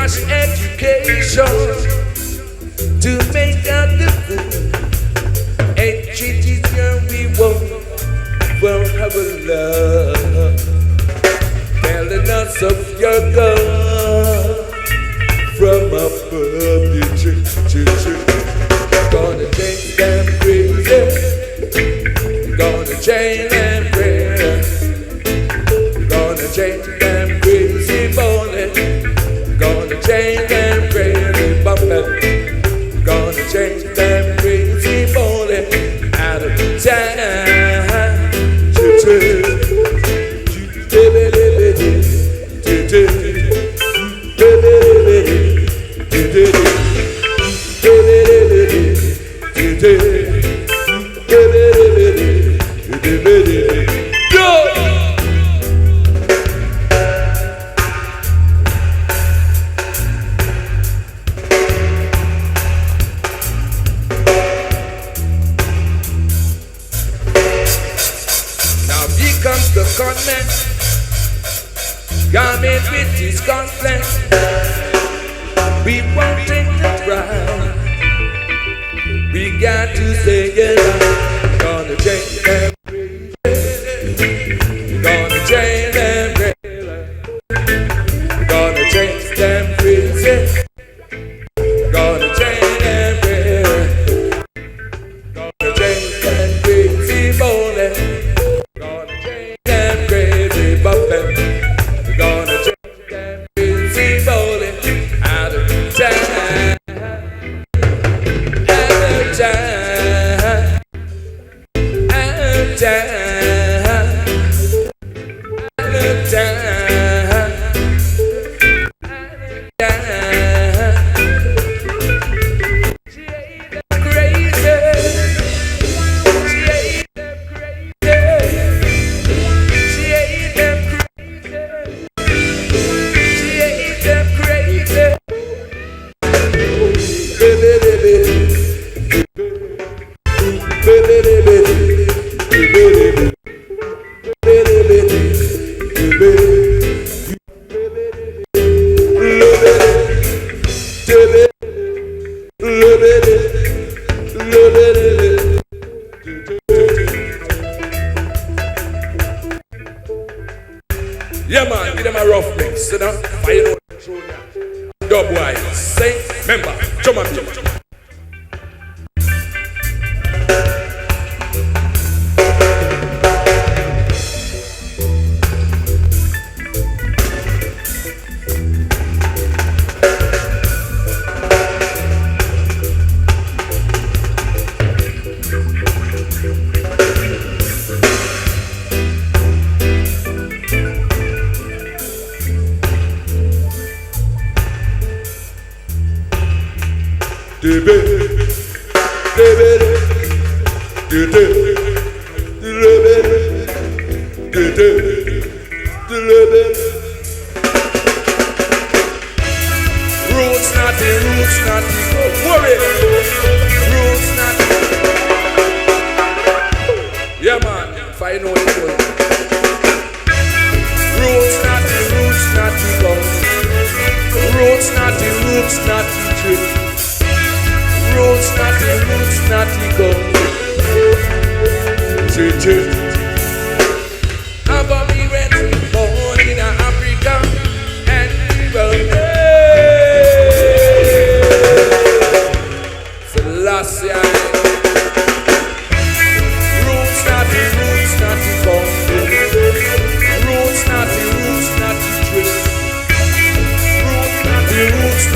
much education to make out the food. And tradition we won't have a love. Telling us of your God from above the church. Gonna change them crazy. Gonna change them crazy. Gonna change them crazy boy. Gonna change them crazy bumpin'. Gonna change them crazy boy. Out of time. Garment with his conflict, we won't take the ground. We got to say it out. Gonna change them. Gonna change them. Gonna change them crazy. Gonna change them crazy. Gonna change them crazy bowling. Gonna change them crazy bumping. Gonna change them crazy bowling out of time, out of time, out of time, out of time, She ain't that crazy. She ain't that crazy. She ain't that crazy. Yeah man, give them a rough mix, you know. Fire on dub wise, say, remember, jump on, jump on. Roots naughty, worry. Roots naughty. Yeah man, fine know it well. Roots naughty, go. Roots naughty, drip. Roots naughty, go. I'm Bobby Red, born in Africa, and we were Selassie. Roots naughty, go. Roots naughty, drip. Roots naughty.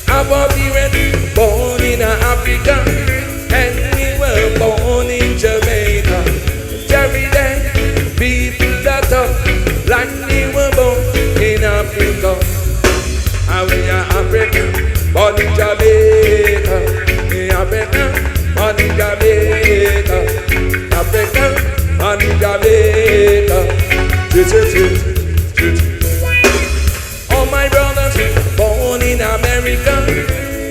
I'm Bobby Red, born in Africa, and we were born in Jamaica. Every day, people that talk like we were born in Africa. And we are African, born in Jamaica. We are African, born in Jamaica. African, born in Jamaica. All my brothers born in America,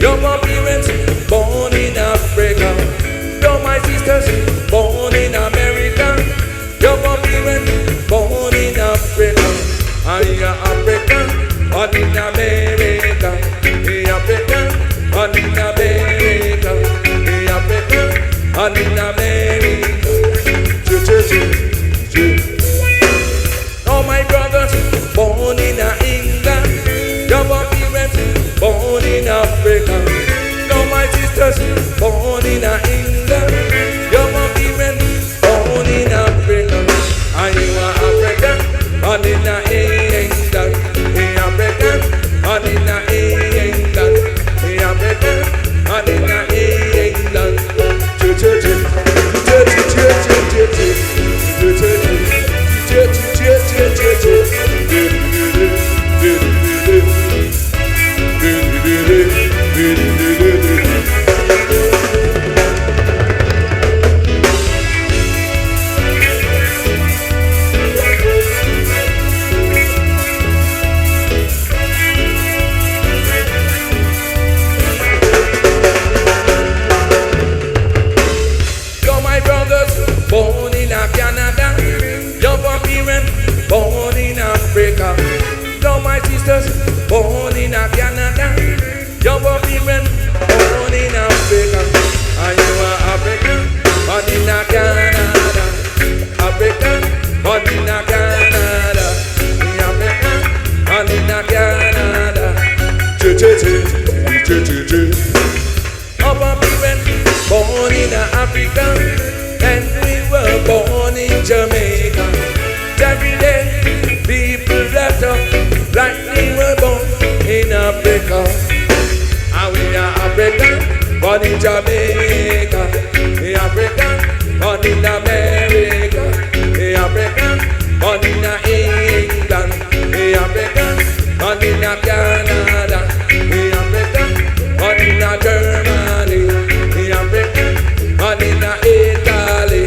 your parents born in Africa. Your my sisters born in America, your parents born in Africa. and in America, in Africa, and in America, in Africa, and in America. Now my brothers born in England, your parents born in Africa. Now my sisters born in England, your parents born in Africa. And you are African, and in England, in Africa, and in England, in Africa, and in England. Born in Canada, your parents born in Africa. Now my sisters born in Canada, your parents born in Africa. And you are African, born in Canada, African, born in Canada, African, born in Canada. Our parents born in Africa, and we were born in Jamaica. Every day, people left us like we were born in Africa. And we are African, born in Jamaica. In Africa, born in America. In Africa, born in England. In Africa, born in Canada. In Africa, born in Germany. In Africa, born in Italy,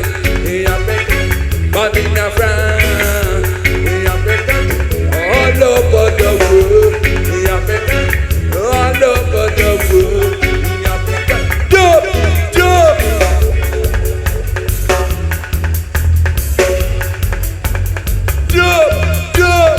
in Africa, born in France, in Africa, all over the world, in Africa, all over the world, in Africa. Jump, jump, jump, jump.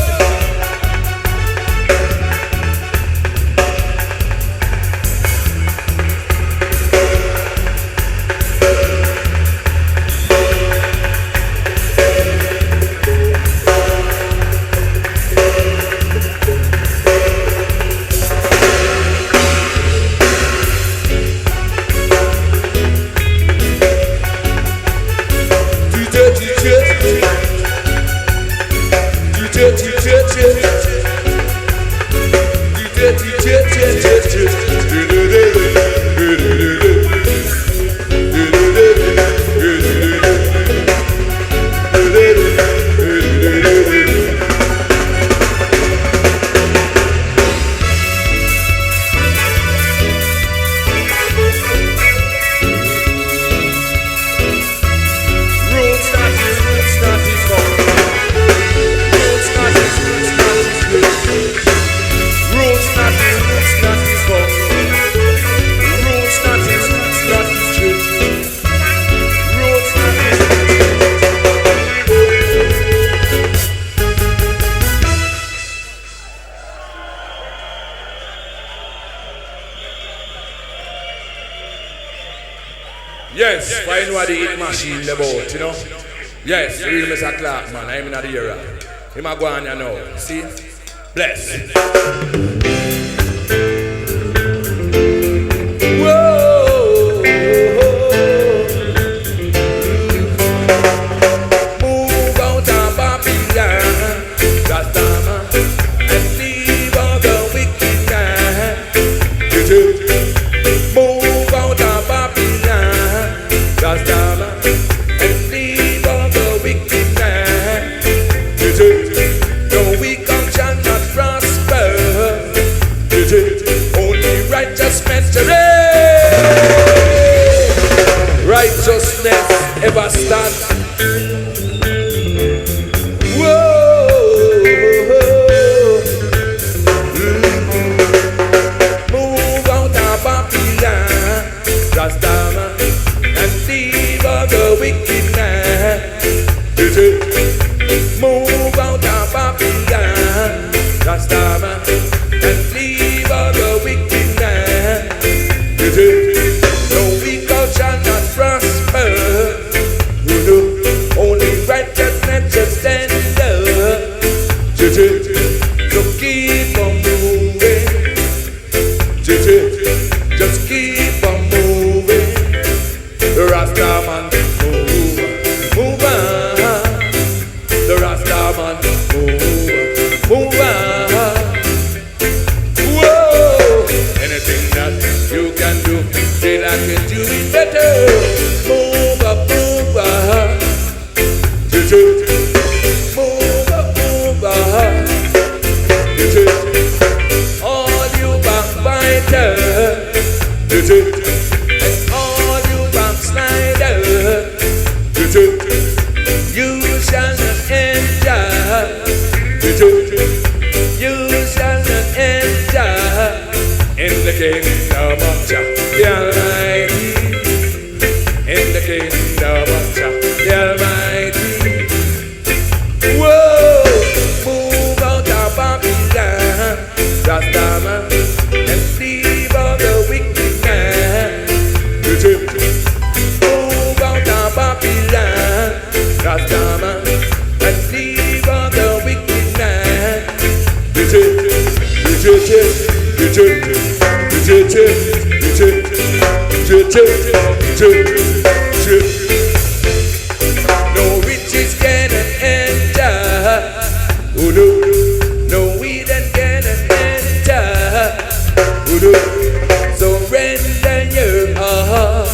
Yes, find what the hit machine about, you know. Yes, real Mr. Clarke, man. I'm in the era. Him a go on, you know. See? Bless. Whoa. Move out of Babylon, Rastama, and leave all the wicked man. Move out of Babylon, Rastama, and leave all the wicked man. No weak shall not prosper. So keep on moving. Just keep on moving. The Rasta man move, move on. The Rasta man move, move on. Whoa! Anything that you can do, say that you do it better. Move up, move on. Move up, move on. All you backbiters, and all you backsliders, you shall not enter. You shall not enter in the kingdom of Jah the Almighty. In the kingdom of Jah the Almighty. Whoa! Move out of Babylon, Rastaman, and leave all the wicked man. Move out of Babylon, Rastaman, and leave all the wicked man. No riches can enter. Oh no, no weed can enter. Oh no, surrender your heart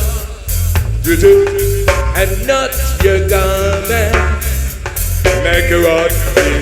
and not your garment. Make your heart feel